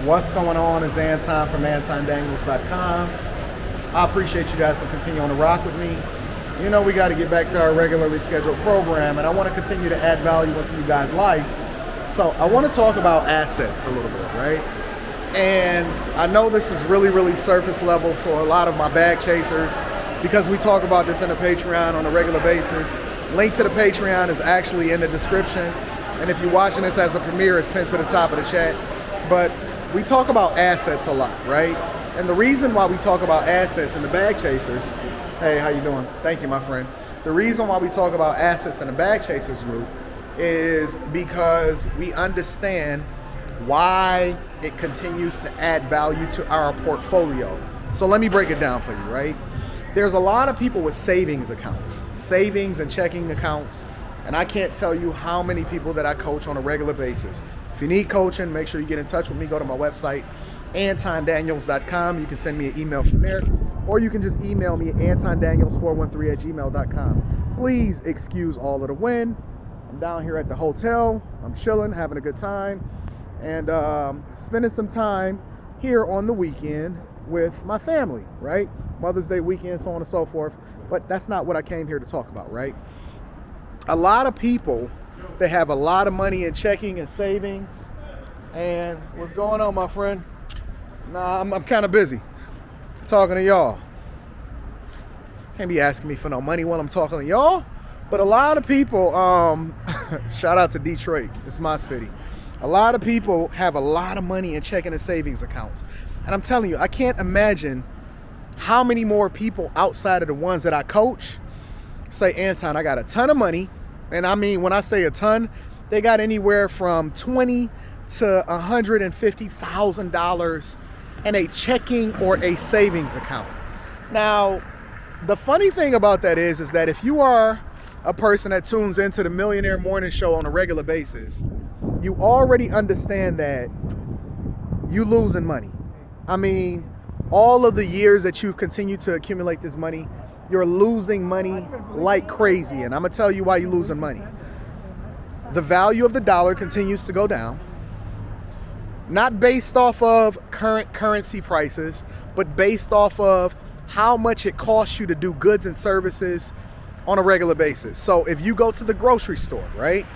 What's going on is Anton from AntonDaniels.com. I appreciate you guys for continuing to rock with me. You know we got to get back to our regularly scheduled program, and I want to continue to add value into you guys' life. So I want to talk about assets a little bit, right? And I know this is really surface level, so a lot of my bag chasers, because we talk about this in the Patreon on a regular basis, link to the Patreon is actually in the description. And if you're watching this as a premiere, it's pinned to the top of the chat. But we talk about assets a lot, right? And the reason why we talk about assets in the bag chasers, hey, how you doing? Thank you, my friend. The reason why we talk about assets in the bag chasers group is because we understand why it continues to add value to our portfolio. So let me break it down for you, right? There's a lot of people with savings accounts, savings and checking accounts, and I can't tell you how many people that I coach on a regular basis. If you need coaching, make sure you get in touch with me. Go to my website, AntonDaniels.com. You can send me an email from there, or you can just email me at AntonDaniels413@gmail.com. Please excuse all of the wind. I'm down here at the hotel. I'm chilling, having a good time, and spending some time here on the weekend with my family, right? Mother's Day weekend, so on and so forth. But that's not what I came here to talk about, right? A lot of people, they have a lot of money in checking and savings. And what's going on, my friend? Nah, I'm kind of busy talking to y'all. Can't be asking me for no money when I'm talking to y'all. But a lot of people, shout out to Detroit, it's my city. A lot of people have a lot of money in checking and savings accounts. And I'm telling you, I can't imagine how many more people outside of the ones that I coach say, Anton, I got a ton of money. And I mean, when I say a ton, they got anywhere from $20,000 to $150,000 in a checking or a savings account. Now, the funny thing about that is that if you are a person that tunes into the Millionaire morning show on a regular basis, you already understand that you losing money. I mean, all of the years that you've continued to accumulate this money, you're losing money like crazy. And I'm gonna tell you why you're losing money. The value of the dollar continues to go down, not based off of current currency prices, but based off of how much it costs you to do goods and services on a regular basis. So if you go to the grocery store, right,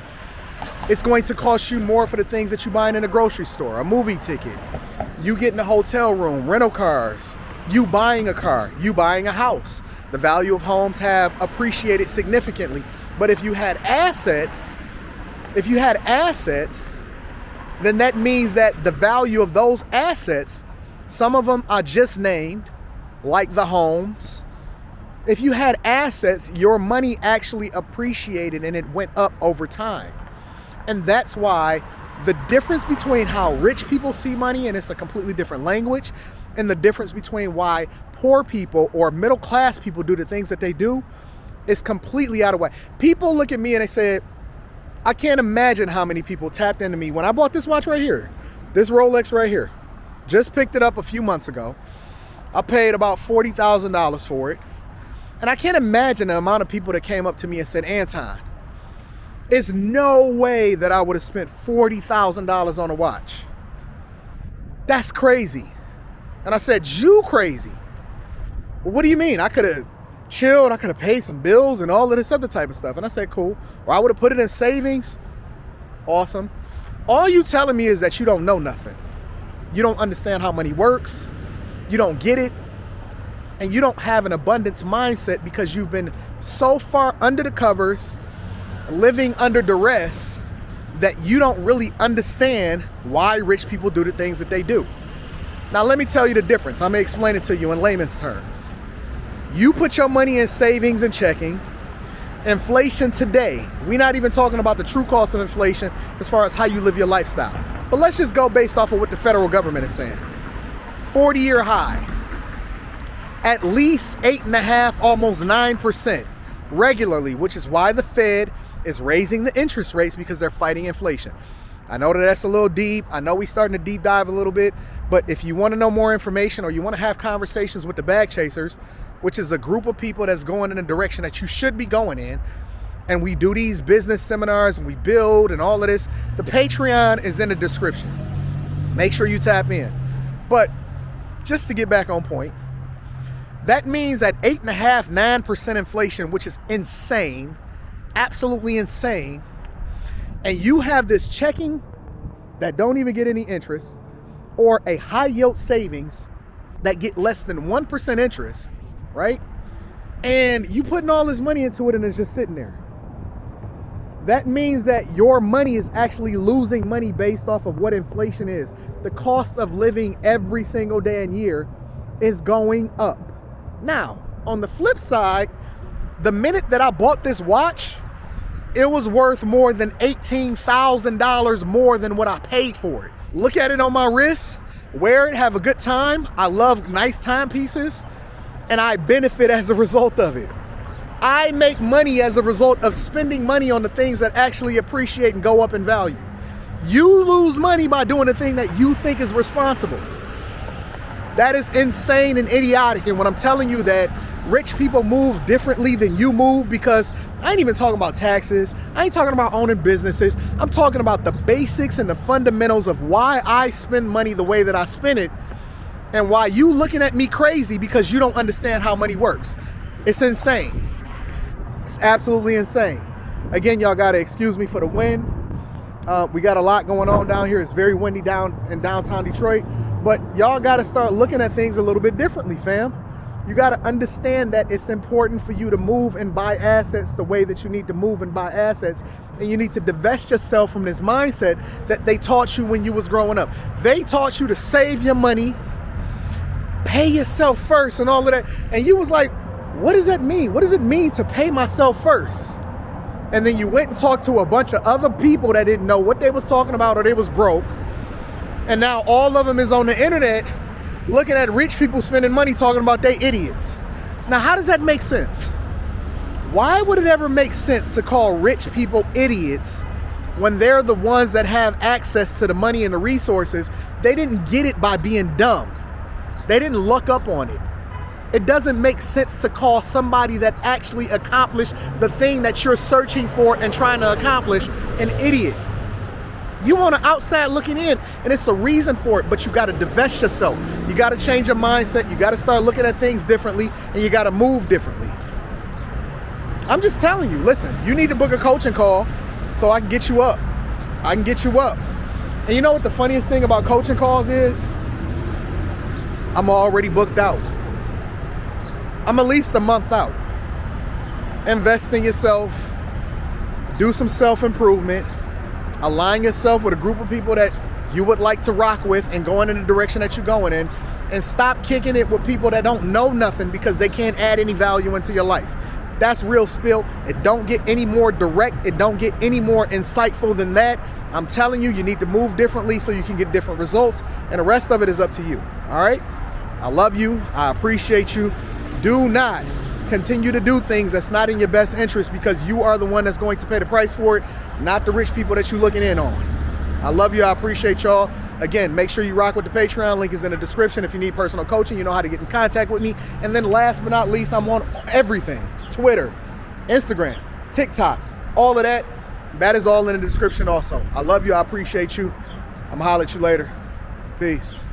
it's going to cost you more for the things that you're buying in a grocery store, a movie ticket, you getting a hotel room, rental cars, you buying a car, you buying a house. The value of homes have appreciated significantly. But if you had assets, then that means that the value of those assets, some of them are just named, like the homes. If you had assets, your money actually appreciated and it went up over time. And that's why the difference between how rich people see money, and it's a completely different language, and the difference between why poor people or middle class people do the things that they do is completely out of whack. People look at me and they say, I can't imagine how many people tapped into me when I bought this watch right here, this Rolex right here. Just picked it up a few months ago. I paid about $40,000 for it. And I can't imagine the amount of people that came up to me and said, Anton, there's no way that I would have spent $40,000 on a watch. That's crazy. And I said, you crazy. Well, what do you mean? I could have chilled, I could have paid some bills and all of this other type of stuff. And I said, cool. Or I would have put it in savings. Awesome. All you telling me is that you don't know nothing. You don't understand how money works. You don't get it. And you don't have an abundance mindset because you've been so far under the covers, living under duress, that you don't really understand why rich people do the things that they do. Now, let me tell you the difference. I'm going to explain it to you in layman's terms. You put your money in savings and checking. Inflation today, we're not even talking about the true cost of inflation as far as how you live your lifestyle. But let's just go based off of what the federal government is saying. 40-year high. At least 8.5%, almost 9% regularly, which is why the Fed is raising the interest rates, because they're fighting inflation. I know that that's a little deep. I know we're starting to deep dive a little bit, but if you want to know more information or you want to have conversations with the bag chasers, which is a group of people that's going in a direction that you should be going in, and we do these business seminars and we build and all of this, the Patreon is in the description. Make sure you tap in. But just to get back on point, that means that 8.5%, 9% inflation, which is insane, absolutely insane, and you have this checking that don't even get any interest, or a high yield savings that get less than 1% interest, right? And you putting all this money into it and it's just sitting there. That means that your money is actually losing money based off of what inflation is. The cost of living every single day and year is going up. Now, on the flip side, the minute that I bought this watch, it was worth more than $18,000 more than what I paid for it. Look at it on my wrist, wear it, have a good time. I love nice timepieces, and I benefit as a result of it. I make money as a result of spending money on the things that actually appreciate and go up in value. You lose money by doing the thing that you think is responsible. That is insane and idiotic. And when I'm telling you that rich people move differently than you move, because I ain't even talking about taxes. I ain't talking about owning businesses. I'm talking about the basics and the fundamentals of why I spend money the way that I spend it, and why you looking at me crazy because you don't understand how money works. It's insane. It's absolutely insane. Again, y'all gotta excuse me for the wind. We got a lot going on down here. It's very windy down in downtown Detroit, but y'all gotta start looking at things a little bit differently, fam. You got to understand that it's important for you to move and buy assets the way that you need to move and buy assets. And you need to divest yourself from this mindset that they taught you when you was growing up. They taught you to save your money, pay yourself first and all of that. And you was like, what does that mean? What does it mean to pay myself first? And then you went and talked to a bunch of other people that didn't know what they was talking about, or they was broke. And now all of them is on the internet looking at rich people spending money talking about they idiots. Now, how does that make sense? Why would it ever make sense to call rich people idiots when they're the ones that have access to the money and the resources? They didn't get it by being dumb. They didn't luck up on it. It doesn't make sense to call somebody that actually accomplished the thing that you're searching for and trying to accomplish an idiot. You on the outside looking in, and it's a reason for it, but you got to divest yourself. You got to change your mindset. You got to start looking at things differently, and you got to move differently. I'm just telling you, listen, you need to book a coaching call so I can get you up. I can get you up. And you know what the funniest thing about coaching calls is? I'm already booked out. I'm at least a month out. Invest in yourself. Do some self-improvement. Align yourself with a group of people that you would like to rock with and going in the direction that you're going in, and stop kicking it with people that don't know nothing because they can't add any value into your life. That's real spill. It don't get any more direct. It don't get any more insightful than that. I'm telling you, you need to move differently so you can get different results, and the rest of it is up to you. All right? I love you. I appreciate you. Do not continue to do things that's not in your best interest, because you are the one that's going to pay the price for it, not the rich people that you're looking in on. I love you. I appreciate y'all. Again, make sure you rock with the Patreon. Link is in the description. If you need personal coaching, you know how to get in contact with me. And then last but not least, I'm on everything. Twitter, Instagram, TikTok, all of that. That is all in the description also. I love you. I appreciate you. I'm gonna holler at you later. Peace.